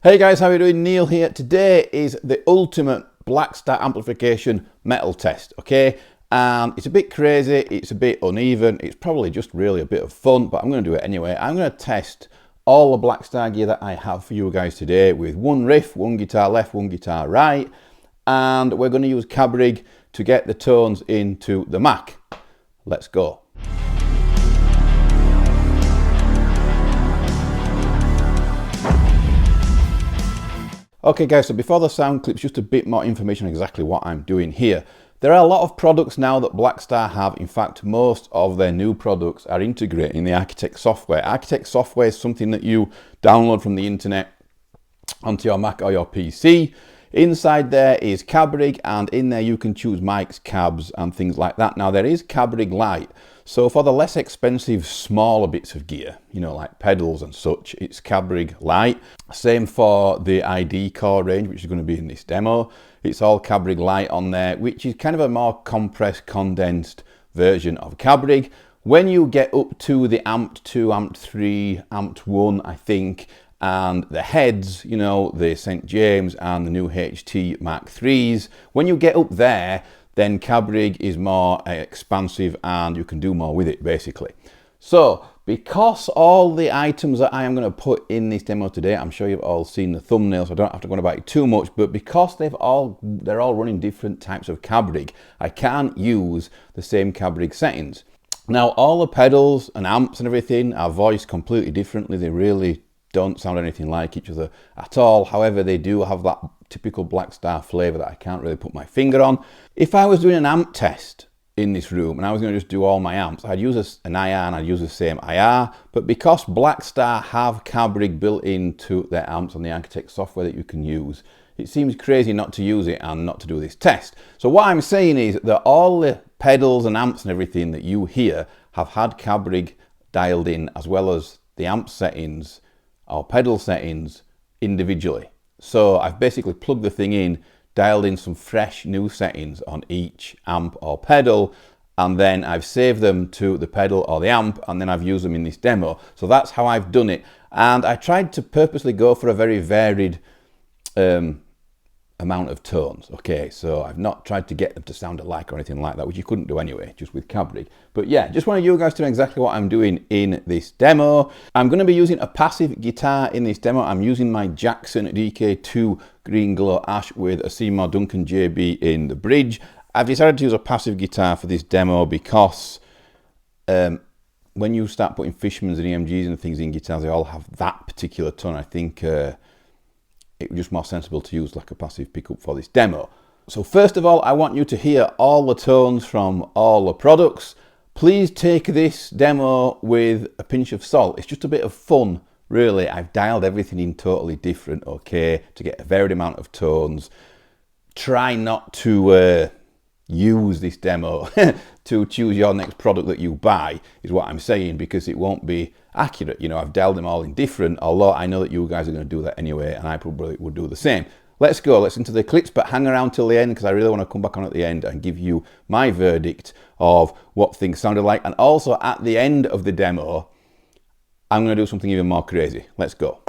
Hey guys, how are you doing? Neil here. Today is the ultimate Blackstar amplification metal test, okay? And it's a bit crazy, it's a bit uneven, it's probably just really a bit of fun, but I'm going to do it anyway. I'm going to test all the Blackstar gear that I have for you guys today with one riff, one guitar left, one guitar right, and we're going to use Cabrig to get the tones into the Mac. Let's go. Okay guys, so before the sound clips, just a bit more information on exactly what I'm doing here. There are a lot of products now that Blackstar have. In fact, most of their new products are integrating the Architect software. Architect software is something that you download from the internet onto your Mac or your PC. Inside there is Cabrig, and in there you can choose mics, cabs and things like that. Now there is Cabrig Lite, so for the less expensive smaller bits of gear, you know, like pedals and such, it's Cabrig Lite. Same for the ID Core range, which is going to be in this demo. It's all Cabrig Lite on there, which is kind of a more compressed, condensed version of Cabrig. When you get up to the Amped 2, Amped 3, Amped 1, I think, and the heads, you know, the St. James and the new HT Mark IIIs, when you get up there, then Cabrig is more expansive and you can do more with it, basically. So, because all the items that I am going to put in this demo today, I'm sure you've all seen the thumbnail, so I don't have to go on about it too much, but because they're all running different types of Cabrig, I can't use the same Cabrig settings. Now, all the pedals and amps and everything are voiced completely differently. They really don't sound anything like each other at all. However, they do have that typical Blackstar flavor that I can't really put my finger on. If I was doing an amp test in this room and I was going to just do all my amps, I'd use an IR and I'd use the same IR, but because Blackstar have Cabrig built into their amps on the Architect software that you can use, it seems crazy not to use it and not to do this test. So what I'm saying is that all the pedals and amps and everything that you hear have had Cabrig dialed in, as well as the amp settings or pedal settings individually. So I've basically plugged the thing in, dialed in some fresh new settings on each amp or pedal, and then I've saved them to the pedal or the amp, and then I've used them in this demo. So that's how I've done it. And I tried to purposely go for a very varied amount of tones. Okay, so I've not tried to get them to sound alike or anything like that, which you couldn't do anyway, just with Cabrig. But yeah, just wanted you guys to know exactly what I'm doing in this demo. I'm going to be using a passive guitar in this demo. I'm using my Jackson DK2 Green Glow Ash with a Seymour Duncan JB in the bridge. I've decided to use a passive guitar for this demo because when you start putting Fishmans and EMGs and things in guitars, they all have that particular tone. I think it was just more sensible to use like a passive pickup for this demo. So first of all, I want you to hear all the tones from all the products. Please take this demo with a pinch of salt. It's just a bit of fun, really. I've dialed everything in totally different, okay, to get a varied amount of tones. Try not to use this demo to choose your next product that you buy, is what I'm saying, because it won't be accurate. You know, I've dialed them all in different, although I know that you guys are going to do that anyway, and I probably would do the same. Let's go, let's into the clips, but hang around till the end, because I really want to come back on at the end and give you my verdict of what things sounded like. And also at the end of the demo, I'm going to do something even more crazy. Let's go.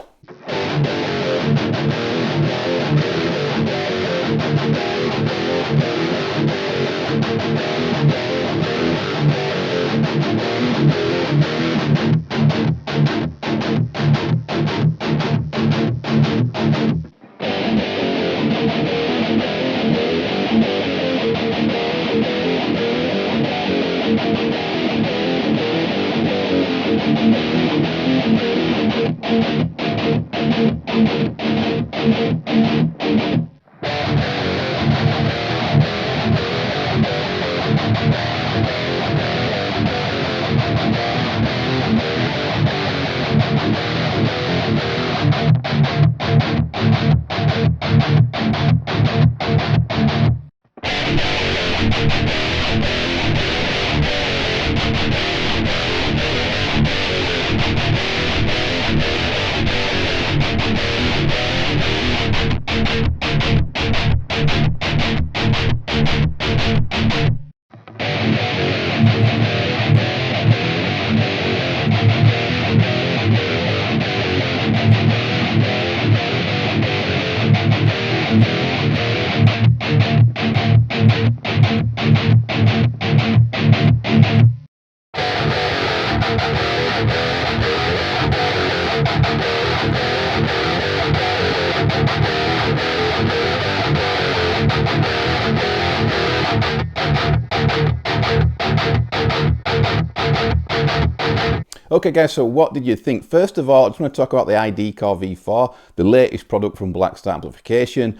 Okay guys, so what did you think? First of all, I just want to talk about the ID Core V4, the latest product from Blackstar Amplification.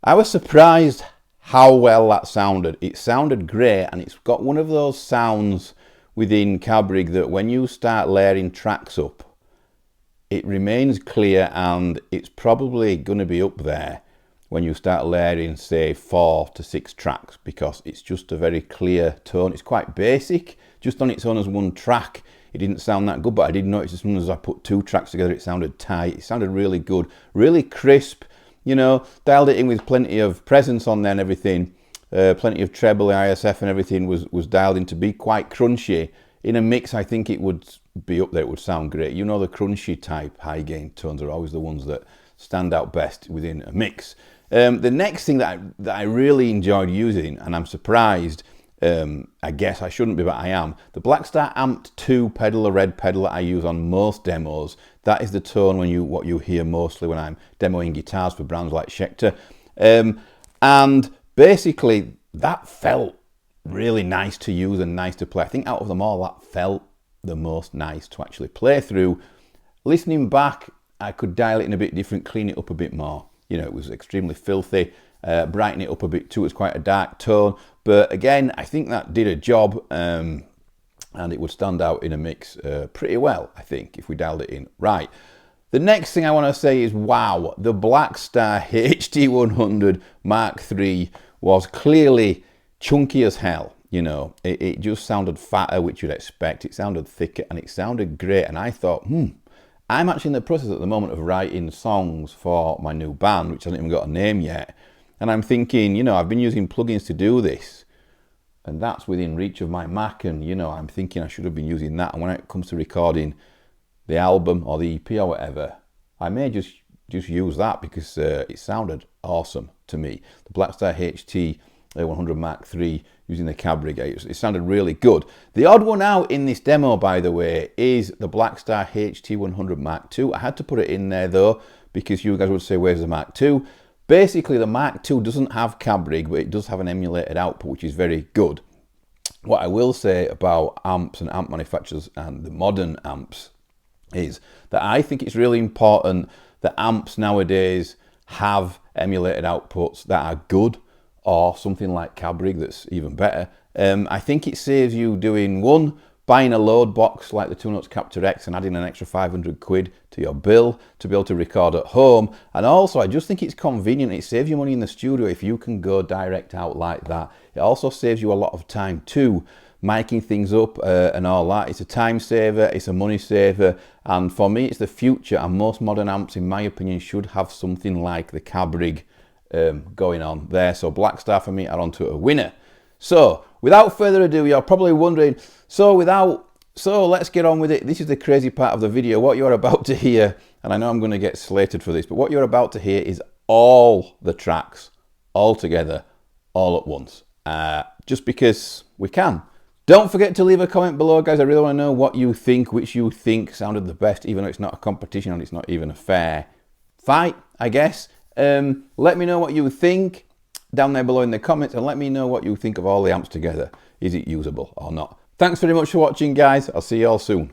I was surprised how well that sounded. It sounded great, and it's got one of those sounds within Cabrig that when you start layering tracks up, it remains clear, and it's probably going to be up there when you start layering, say, 4 to 6 tracks, because it's just a very clear tone. It's quite basic, just on its own as one track. It didn't sound that good, but I did notice as soon as I put 2 tracks together, it sounded tight. It sounded really good, really crisp, you know, dialed it in with plenty of presence on there and everything. Plenty of treble, ISF and everything was dialed in to be quite crunchy. In a mix, I think it would be up there, it would sound great. You know, the crunchy type high gain tones are always the ones that stand out best within a mix. The next thing that I really enjoyed using, and I'm surprised, I guess I shouldn't be, but I am, the Blackstar Amped 2 pedal, the red pedal that I use on most demos. That is the tone what you hear mostly when I'm demoing guitars for brands like Schecter. And basically, that felt really nice to use and nice to play. I think out of them all, that felt the most nice to actually play through. Listening back, I could dial it in a bit different, clean it up a bit more. You know, it was extremely filthy. Brighten it up a bit too, it's quite a dark tone. But again, I think that did a job, and it would stand out in a mix pretty well, I think, if we dialed it in right. The next thing I want to say is, wow, the Blackstar HT 100 Mark III was clearly chunky as hell. You know, it just sounded fatter, which you'd expect. It sounded thicker, and it sounded great. And I thought, I'm actually in the process at the moment of writing songs for my new band, which hasn't even got a name yet. And I'm thinking, you know, I've been using plugins to do this, and that's within reach of my Mac. And, you know, I'm thinking I should have been using that. And when it comes to recording the album or the EP or whatever, I may just use that, because it sounded awesome to me. The Blackstar HT 100 Mark III using the Cabrig, it sounded really good. The odd one out in this demo, by the way, is the Blackstar HT 100 Mark II. I had to put it in there though, because you guys would say, where's the Mark II? Basically, the Mark II doesn't have Cabrig, but it does have an emulated output, which is very good. What I will say about amps and amp manufacturers and the modern amps is that I think it's really important that amps nowadays have emulated outputs that are good, or something like Cabrig that's even better. I think it saves you doing buying a load box like the Two Notes Capture X and adding an extra 500 quid to your bill to be able to record at home. And also, I just think it's convenient. It saves you money in the studio if you can go direct out like that. It also saves you a lot of time too, miking things up and all that. It's a time saver, it's a money saver, and for me, it's the future. And most modern amps, in my opinion, should have something like the Cabrig going on there. So Blackstar for me are onto a winner. So without further ado, you're probably wondering, so let's get on with it. This is the crazy part of the video. What you're about to hear, and I know I'm going to get slated for this, but what you're about to hear is all the tracks all together, all at once, just because we can. Don't forget to leave a comment below, guys. I really want to know what you think, which you think sounded the best, even though it's not a competition and it's not even a fair fight, I guess. Let me know what you think down there below in the comments, and let me know what you think of all the amps together. Is it usable or not? Thanks very much for watching, guys. I'll see you all soon.